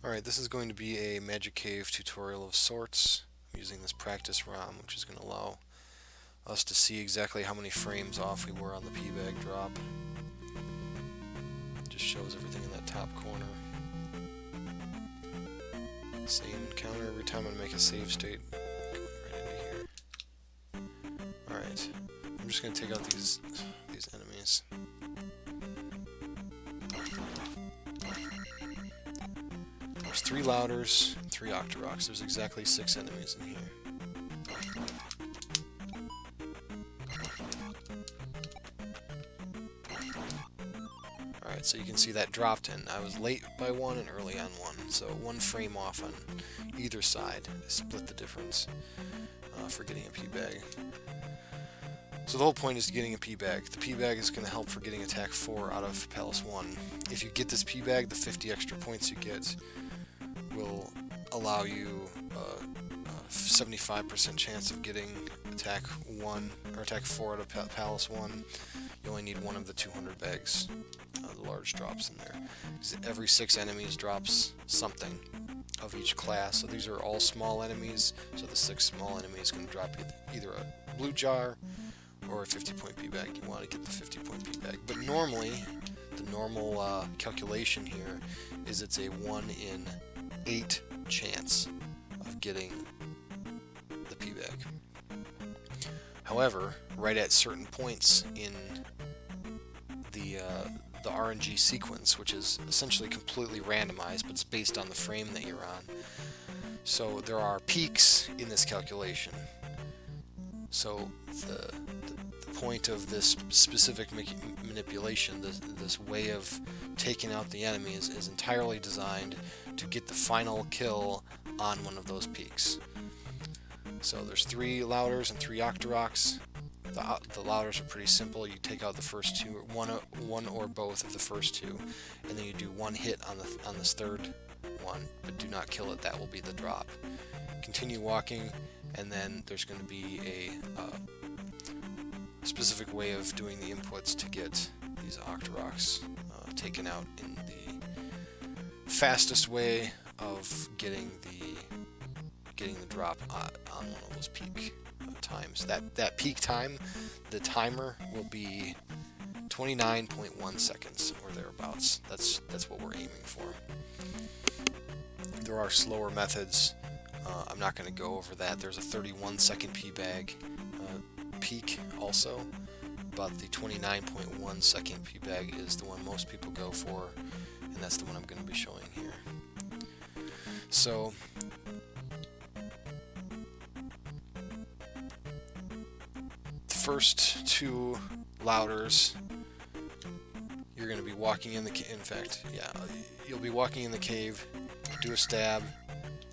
Alright, this is going to be a Magic Cave tutorial of sorts. I'm using this practice ROM, which is going to allow us to see exactly how many frames off we were on the P-Bag drop. Just shows everything in that top corner. Same counter every time I make a save state. Going right into here. Alright, I'm just going to take out these enemies. There's 3 Louders, 3 Octoroks. There's exactly 6 enemies in here. Alright, so you can see that dropped in. I was late by 1 and early on 1, so 1 frame off on either side. Split the difference for getting a P-Bag. So the whole point is getting a P-Bag. The P-Bag is going to help for getting attack 4 out of Palace 1. If you get this P-Bag, the 50 extra points you get will allow you a 75% chance of getting attack 1 or attack 4 out of Palace 1. You only need 1 of the 200 bags, the large drops in there. Every 6 enemies drops something of each class. So these are all small enemies, so the 6 small enemies can drop either a blue jar or a 50-point P-Bag. You want to get the 50-point P-Bag. But normally, the normal calculation here is it's a 1 in 8 chance of getting the P-Bag. However, right at certain points in the RNG sequence, which is essentially completely randomized, but it's based on the frame that you're on. So there are peaks in this calculation. So the point of this specific manipulation, this way of taking out the enemy is entirely designed to get the final kill on one of those peaks. So there's 3 Louders and 3 Octoroks. The Louders are pretty simple. You take out the first 2, one or both of the first 2, and then you do 1 hit on this third one, but do not kill it. That will be the drop. Continue walking, and then there's going to be a specific way of doing the inputs to get these Octoroks taken out in the fastest way of getting the drop on one of those peak times. That peak time, the timer will be 29.1 seconds or thereabouts. That's what we're aiming for. There are slower methods. I'm not going to go over that. There's a 31-second P-Bag peak also, but the 29.1 second P-Bag is the one most people go for, and that's the one I'm going to be showing here. So the first 2 Louders, you're going to be walking in the you'll be walking in the cave, do a stab,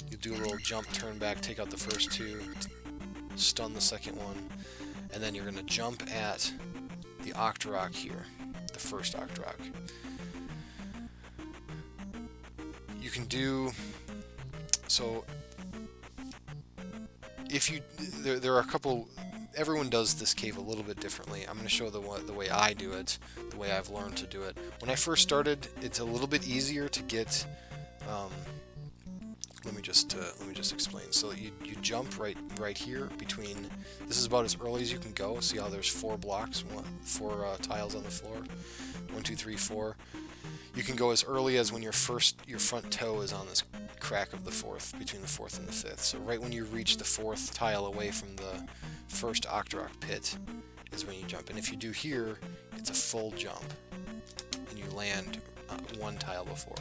you do a little jump, turn back, take out the first 2, stun the second one, and then you're going to jump at the Octorok here, the first Octorok. You can do so. If you there are a couple. Everyone does this cave a little bit differently. I'm going to show the way I do it, the way I've learned to do it. When I first started, it's a little bit easier to get. Let me just explain. So you jump right here between. This is about as early as you can go. See how there's 4 blocks, 4 tiles on the floor. 1, 2, 3, 4. You can go as early as when your front toe is on this crack of the 4th, between the 4th and the 5th. So right when you reach the 4th tile away from the first Octorok pit is when you jump. And if you do here, it's a full jump, and you land 1 tile before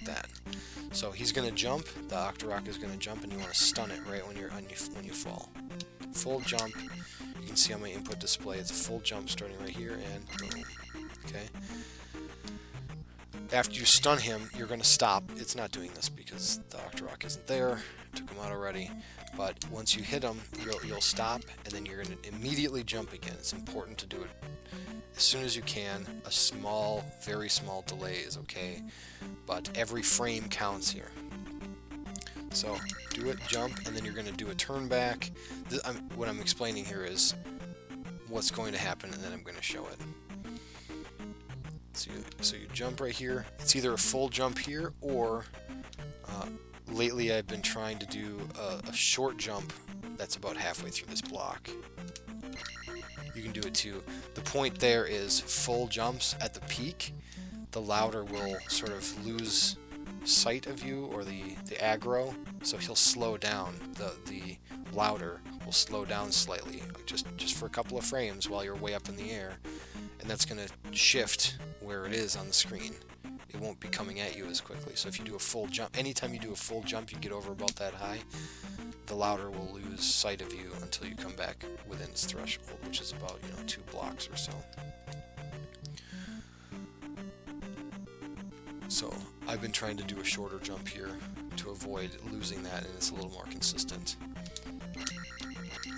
that. So he's going to jump, the Octorok is going to jump, and you want to stun it right when you fall. Full jump. You can see on my input display, it's a full jump starting right here, and boom. Okay. After you stun him, you're going to stop. It's not doing this because the Octorok isn't there. Took him out already. But once you hit him, you'll stop, and then you're going to immediately jump again. It's important to do it as soon as you can. A small, very small delay is okay, but every frame counts here. So do it, jump, and then you're going to do a turn back. What I'm explaining here is what's going to happen, and then I'm going to show it. So you jump right here. It's either a full jump here, or lately I've been trying to do a short jump that's about halfway through this block. You can do it too. The point there is full jumps at the peak. The louder will sort of lose sight of you, or the aggro, so he'll slow down. The louder will slow down slightly, just for a couple of frames while you're way up in the air, and that's going to shift where it is on the screen. It won't be coming at you as quickly. So if you do a full jump, anytime you do a full jump, you get over about that high, the louder will lose sight of you until you come back within its threshold, which is about 2 blocks or so. So I've been trying to do a shorter jump here to avoid losing that, and it's a little more consistent.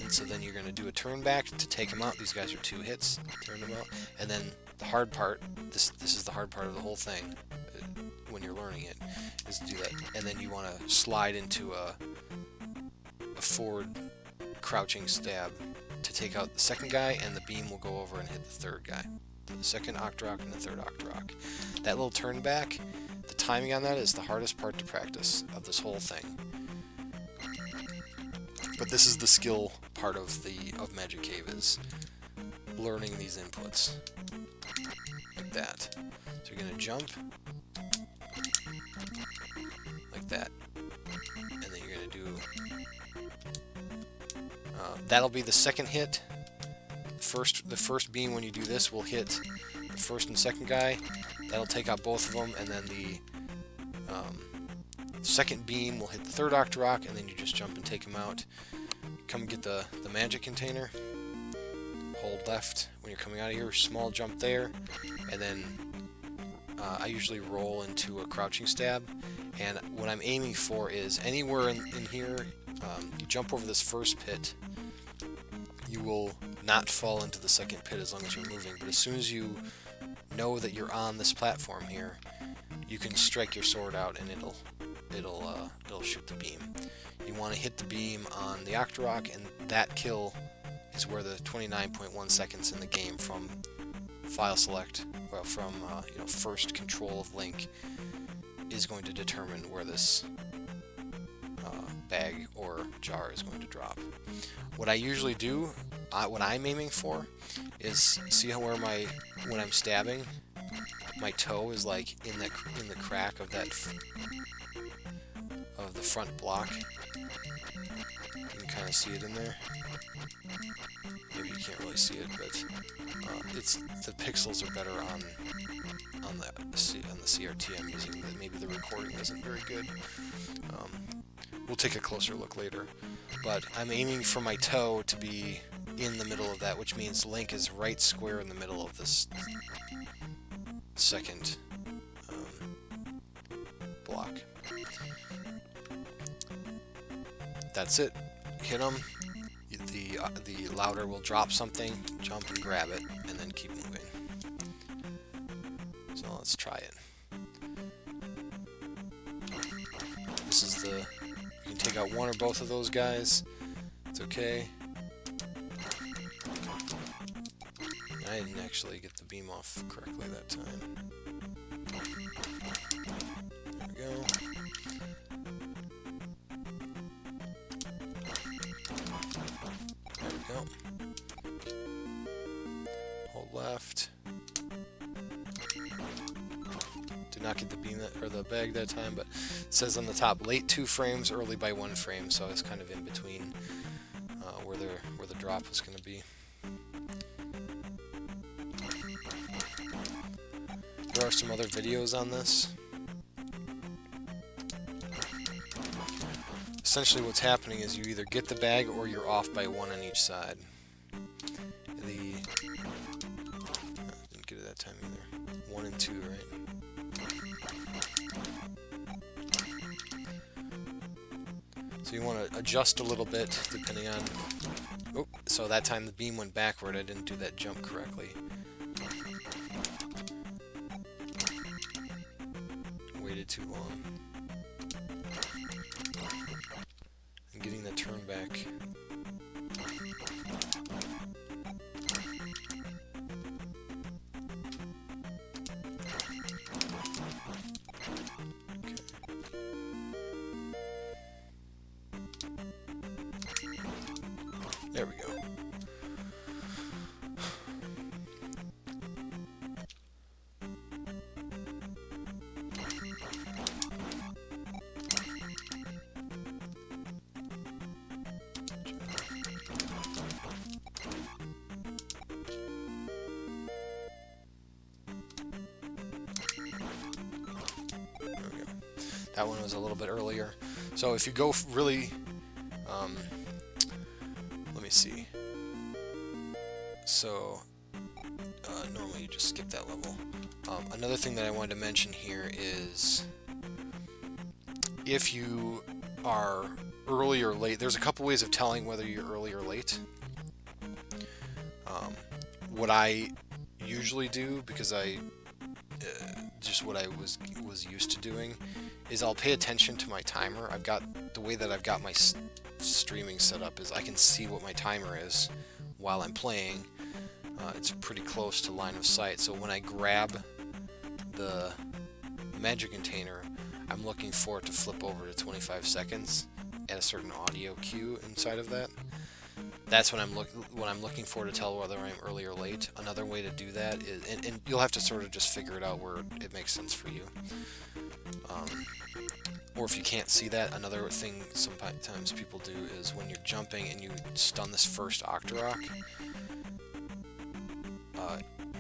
And so then you're going to do a turn back to take them out. These guys are 2 hits, turn them out. And then the hard part, this is the hard part of the whole thing when you're learning it, is to do that. And then you want to slide into a forward crouching stab to take out the second guy, and the beam will go over and hit the third guy. The second Octorok and the third Octorok. That little turn back, the timing on that is the hardest part to practice of this whole thing. But this is the skill part of Magic Cave, is learning these inputs. Like that. So you're going to jump like that. And then you're going to do... that'll be the second hit. The first beam, when you do this, will hit the first and second guy. That'll take out both of them, and then the second beam will hit the third Octorok, and then you just jump and take him out. Come get the magic container. Hold left when you're coming out of here. Small jump there, and then I usually roll into a crouching stab. And what I'm aiming for is anywhere in here. You jump over this first pit. You will not fall into the second pit as long as you're moving, but as soon as you know that you're on this platform here, you can strike your sword out and it'll shoot the beam. You want to hit the beam on the Octorok, and that kill is where the 29.1 seconds in the game from file select, well, from first control of Link, is going to determine where this bag or jar is going to drop. What I usually do, what I'm aiming for, is see how when I'm stabbing, my toe is like in the crack of the front block. You can kind of see it in there. Maybe you can't really see it, but the pixels are better on the CRT I'm using, but maybe the recording isn't very good. We'll take a closer look later. But I'm aiming for my toe to be in the middle of that, which means Link is right square in the middle of this second block. That's it. Hit him. The louder will drop something, jump and grab it, and then keep moving. So let's try it. This is you can take out one or both of those guys. It's okay. I didn't actually get the beam off correctly that time. There we go. There we go. Hold left. Did not get the beam or the bag that time, but it says on the top, late 2 frames, early by 1 frame, so I was kind of in between where the drop was going to be. There are some other videos on this. Essentially what's happening is you either get the bag or you're off by 1 on each side. Didn't get it that time either. 1 and 2, right? So you want to adjust a little bit depending on... Oh, so that time the beam went backward. I didn't do that jump correctly. Waited too long. And getting the turn back. There we go. That one was a little bit earlier. So if you go really, let me see. So normally you just skip that level. Another thing that I wanted to mention here is if you are early or late, there's a couple ways of telling whether you're early or late. What I usually do, because just what I was used to doing, is I'll pay attention to my timer. The way that I've got my streaming set up is I can see what my timer is while I'm playing. It's pretty close to line of sight, so when I grab the magic container, I'm looking for it to flip over to 25 seconds at a certain audio cue inside of that. That's when I'm looking for to tell whether I'm early or late. Another way to do that is, and you'll have to sort of just figure it out where it makes sense for you. Or if you can't see that, another thing sometimes people do is when you're jumping and you stun this first Octorok,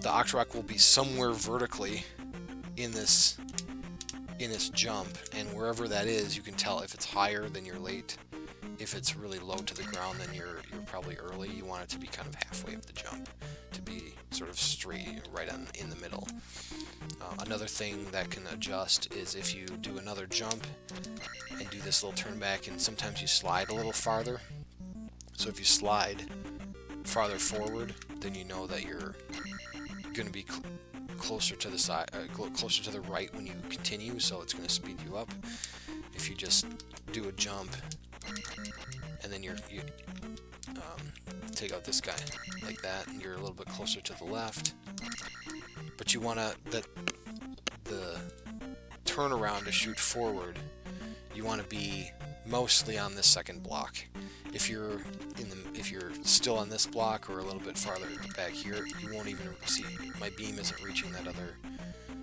the Octorok will be somewhere vertically in this jump, and wherever that is, you can tell if it's higher, then you're late. If it's really low to the ground, then you're probably early. You want it to be kind of halfway up the jump, to be sort of straight, right in the middle. Another thing that can adjust is if you do another jump and do this little turn back, and sometimes you slide a little farther. So if you slide farther forward, then you know that you're going to be closer to the side, closer to the right when you continue, so it's going to speed you up. If you just do a jump and then you take out this guy like that, and you're a little bit closer to the left, but you want the turnaround to shoot forward, you want to be mostly on this second block. If you're still on this block or a little bit farther back here, you won't even see, my beam isn't reaching that other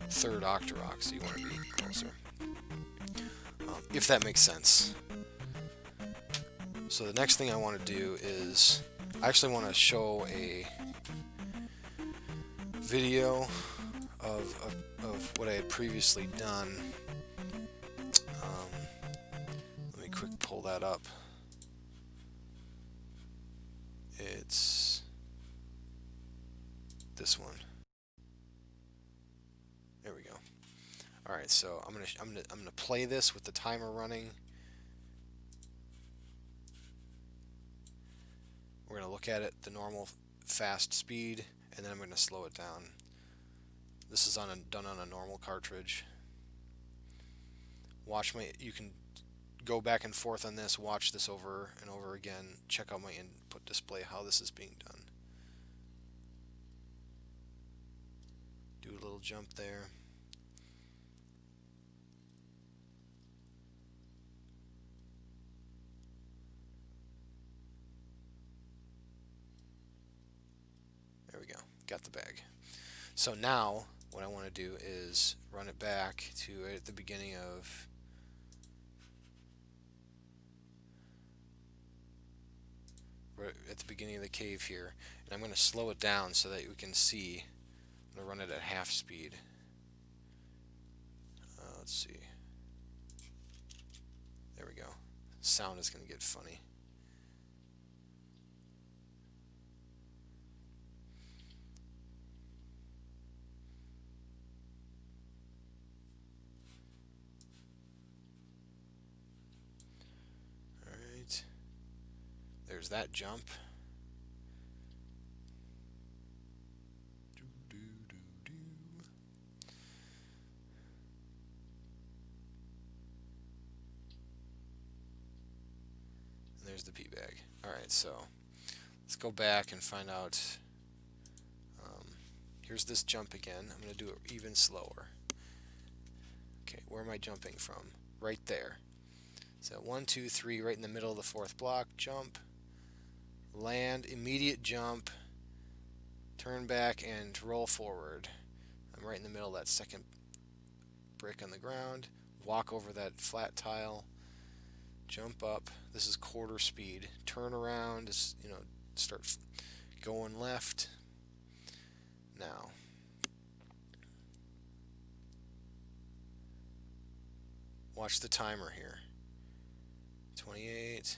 third Octorok, so you want to be closer. If that makes sense. So the next thing I want to do is, I actually want to show a video of what I had previously done. Let me quick pull that up. It's this one. There we go. All right, so I'm gonna play this with the timer running. We're gonna look at it the normal fast speed, and then I'm gonna slow it down. This is done on a normal cartridge. You can go back and forth on this, watch this over and over again, check out my input display, how this is being done. Do a little jump there. There we go, got the bag. So now what I want to do is run it back to at the beginning of the cave here, and I'm going to slow it down so that we can see. I'm going to run it at half speed. Let's see. There we go. Sound is going to get funny. Alright. There's that jump. There's the pea bag. Alright, so let's go back and find out. Here's this jump again. I'm going to do it even slower. Okay, where am I jumping from? Right there. So 1, 2, 3, right in the middle of the fourth block, jump. land, immediate jump, turn back, and roll forward. I'm right in the middle of that second brick on the ground. Walk over that flat tile, jump up. This is quarter speed. Turn around, start going left. Now, watch the timer here. 28.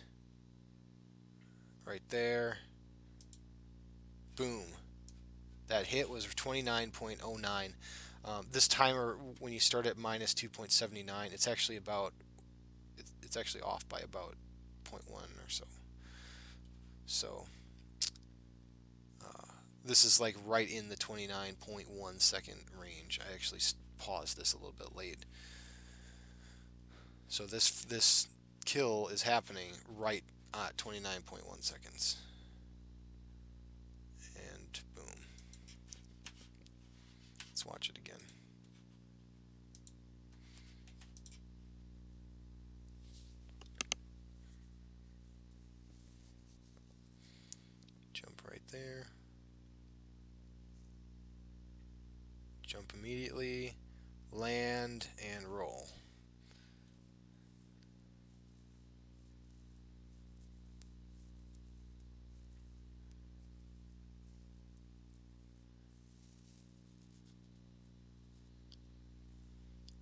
Right there. Boom. That hit was 29.09. This timer, when you start at minus 2.79, it's actually off by about 0.1 or so. So this is like right in the 29.1 second range. I actually paused this a little bit late. So this kill is happening right at 29.1 seconds. And boom. Let's watch it again. Jump right there. Jump immediately. Land and roll.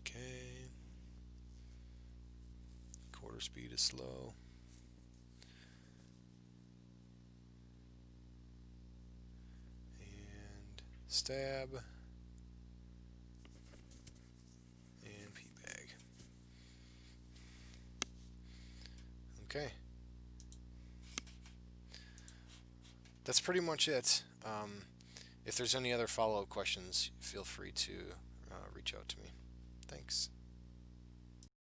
Okay. Quarter speed is slow. And stab. And P-bag. Okay. That's pretty much it. If there's any other follow-up questions, feel free to reach out to me. Thanks.